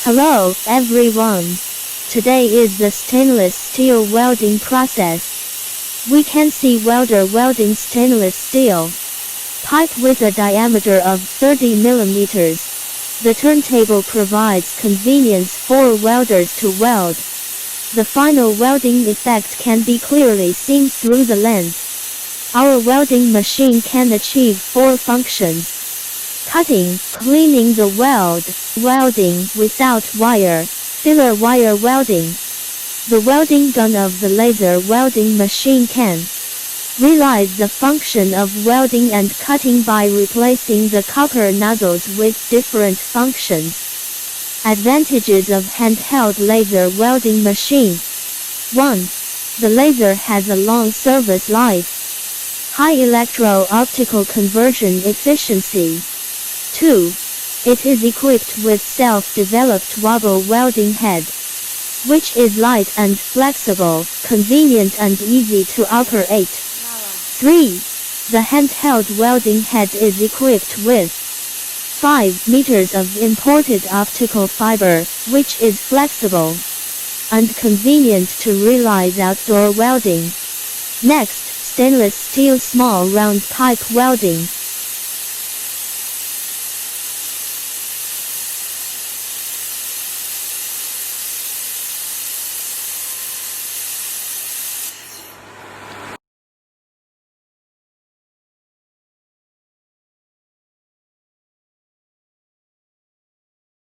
Hello, everyone. Today is the stainless steel welding process. We can see welder welding stainless steel pipe with a diameter of 30 mm. The turntable provides convenience for welders to weld. The final welding effect can be clearly seen through the lens. Our welding machine can achieve 4 functions: cutting, cleaning the weld, welding without wire, filler wire welding. The welding gun of the laser welding machine can realize the function of welding and cutting by replacing the copper nozzles with different functions. Advantages of handheld laser welding machine. 1. The laser has a long service life. High electro-optical conversion efficiency. 2. It is equipped with self-developed wobble welding head, which is light and flexible, convenient and easy to operate. 3. The handheld welding head is equipped with 5 meters of imported optical fiber, which is flexible and convenient to realize outdoor welding. Next, stainless steel small round pipe welding.